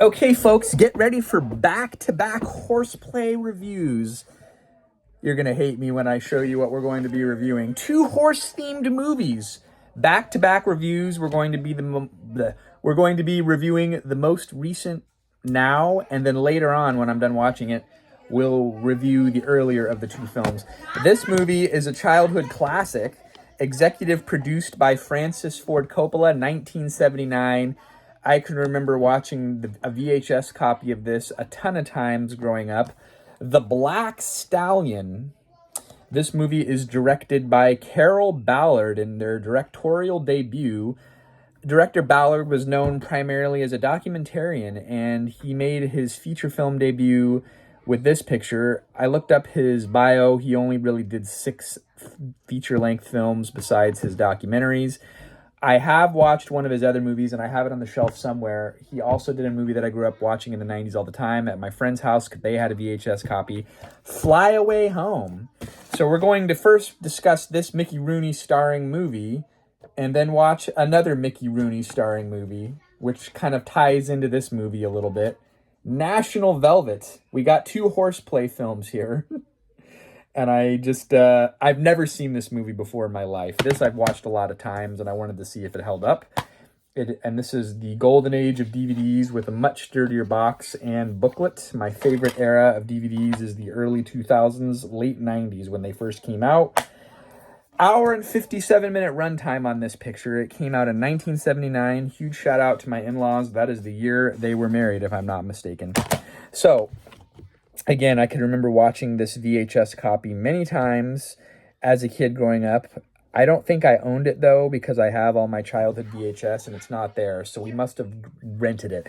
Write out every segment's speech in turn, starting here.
Okay, folks, get ready for back-to-back horseplay reviews. You're going to hate me when I show you what we're going to be reviewing. Two horse-themed movies. Back-to-back reviews. We're going to be reviewing the most recent now, and then later on, when I'm done watching it, we'll review the earlier of the two films. This movie is a childhood classic, executive produced by Francis Ford Coppola, 1979. I can remember watching a VHS copy of this a ton of times growing up. The Black Stallion. This movie is directed by Carroll Ballard in their directorial debut. Director Ballard was known primarily as a documentarian, and he made his feature film debut with this picture. I looked up his bio. He only really did 6 feature-length films besides his documentaries. I have watched one of his other movies, and I have it on the shelf somewhere. He also did a movie that I grew up watching in the 90s all the time at my friend's house. They had a VHS copy, Fly Away Home. So we're going to first discuss this Mickey Rooney starring movie, and then watch another Mickey Rooney starring movie, which kind of ties into this movie a little bit. National Velvet. We got 2 horseplay films here. And I've never seen this movie before in my life. This I've watched a lot of times, and I wanted to see if it held up. And this is the golden age of DVDs with a much sturdier box and booklet. My favorite era of DVDs is the early 2000s, late 90s when they first came out. Hour and 57-minute runtime on this picture. It came out in 1979. Huge shout out to my in-laws. That is the year they were married, if I'm not mistaken. So, again, I can remember watching this VHS copy many times as a kid growing up. I don't think I owned it, though, because I have all my childhood VHS and it's not there, so we must have rented it.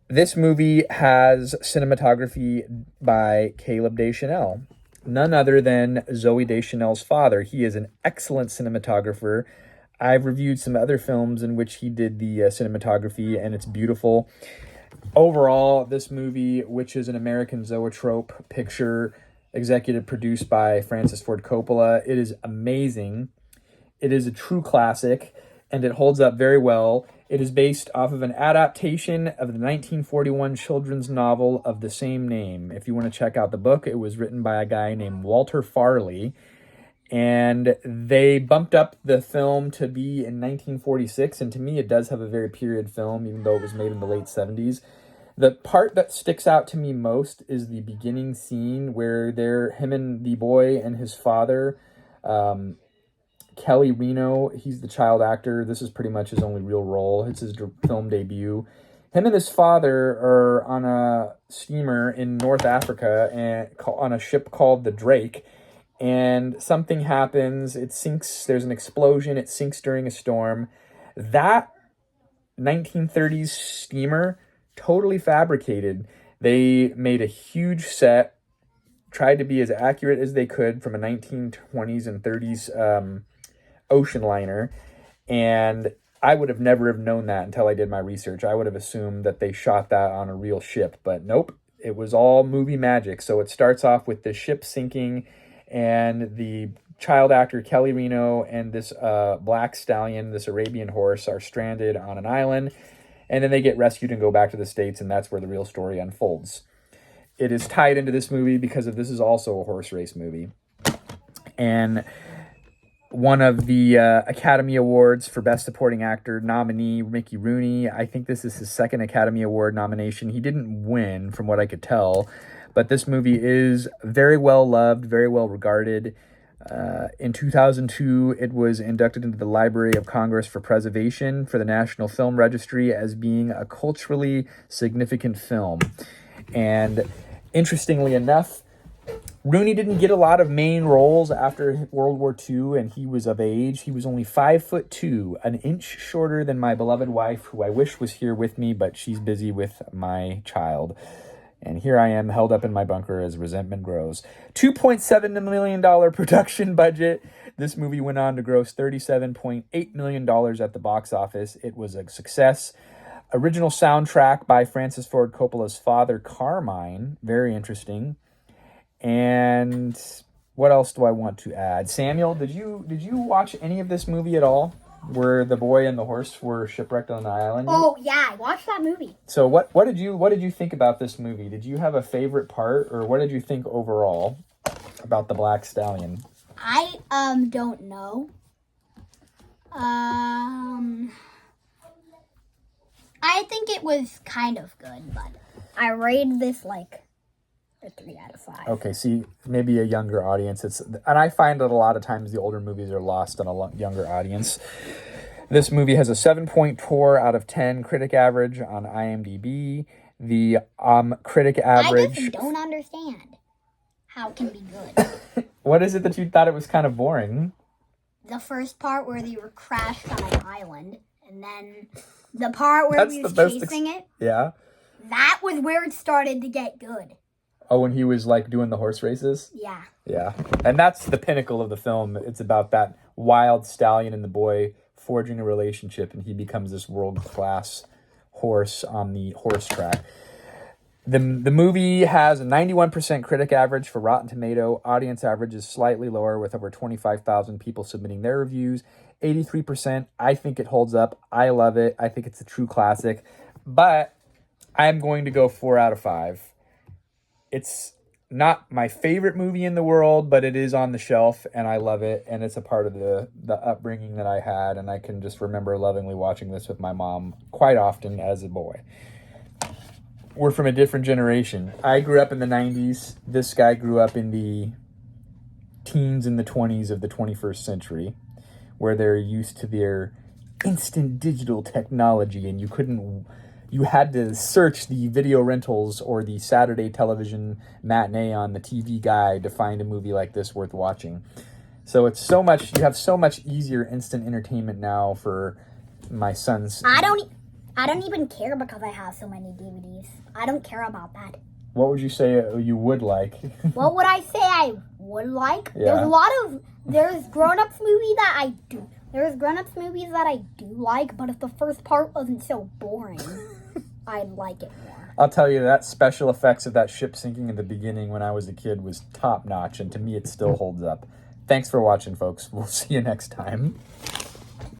This movie has cinematography by Caleb Deschanel, none other than Zooey Deschanel's father. He is an excellent cinematographer. I've reviewed some other films in which he did the cinematography, and it's beautiful. Overall, this movie, which is an American zoetrope picture, executive produced by Francis Ford Coppola, it is amazing. It is a true classic, and it holds up very well. It is based off of an adaptation of the 1941 children's novel of the same name. If you want to check out the book, it was written by a guy named Walter Farley, and they bumped up the film to be in 1946, and to me it does have a very period film, even though it was made in the late 70s. The part that sticks out to me most is the beginning scene where him and the boy and his father, Kelly Reno, he's the child actor. This is pretty much his only real role. It's his film debut. Him and his father are on a steamer in North Africa and on a ship called the Drake, and something happens. It sinks. There's an explosion. It sinks during a storm. That 1930s steamer, totally fabricated. They made a huge set, tried to be as accurate as they could from a 1920s and 30s ocean liner, and I would have never have known that until I did my research. I would have assumed that they shot that on a real ship, but nope. It was all movie magic. So it starts off with the ship sinking, and the child actor Kelly Reno and this Black Stallion, this Arabian horse, are stranded on an island, and then they get rescued and go back to the States, and that's where the real story unfolds. It is tied into this movie because this is also a horse race movie. And one of the Academy Awards for Best Supporting Actor nominee, Mickey Rooney, I think this is his second Academy Award nomination. He didn't win, from what I could tell, but this movie is very well loved, very well regarded. In 2002, it was inducted into the Library of Congress for Preservation for the National Film Registry as being a culturally significant film. And interestingly enough, Rooney didn't get a lot of main roles after World War II, and he was of age. He was only 5'2", an inch shorter than my beloved wife, who I wish was here with me, but she's busy with my child. And here I am, held up in my bunker as resentment grows. $2.7 million production budget. This movie went on to gross $37.8 million at the box office. It was a success. Original soundtrack by Francis Ford Coppola's father, Carmine. Very interesting. And what else do I want to add? Samuel, did you watch any of this movie at all? where the boy and the horse were shipwrecked on an island? Oh yeah, I watched that movie. So what did you think about this movie? Did you have a favorite part, or what did you think overall about the Black Stallion? I don't know. I think it was kind of good, but I rated this like a 3 out of 5. Okay, see, maybe a younger audience. And I find that a lot of times the older movies are lost on a younger audience. This movie has a 7.4 out of 10 critic average on IMDb. The critic average. I just don't understand how it can be good. What is it that you thought it was kind of boring? The first part where they were crashed on an island, and then the part where we was chasing it. Yeah. That was where it started to get good. Oh, when he was like doing the horse races? Yeah. Yeah. And that's the pinnacle of the film. It's about that wild stallion and the boy forging a relationship, and he becomes this world-class horse on the horse track. The movie has a 91% critic average for Rotten Tomato. Audience average is slightly lower with over 25,000 people submitting their reviews. 83%. I think it holds up. I love it. I think it's a true classic. But I'm going to go 4 out of 5. It's not my favorite movie in the world, but it is on the shelf, and I love it. And it's a part of the upbringing that I had, and I can just remember lovingly watching this with my mom quite often as a boy. We're from a different generation. I grew up in the 90s. This guy grew up in the teens and the 20s of the 21st century, where they're used to their instant digital technology, and you had to search the video rentals or the Saturday television matinee on the TV Guide to find a movie like this worth watching. So you have so much easier instant entertainment now for my sons. I don't even care because I have so many DVDs. I don't care about that. What would you say you would like? What would I say I would like? Yeah. There's grown-ups movies that I do. There's grown-ups movies that I do like, but if the first part wasn't so boring, I'd like it more. I'll tell you, that special effects of that ship sinking in the beginning when I was a kid was top-notch, and to me it still holds up. Thanks for watching, folks. We'll see you next time.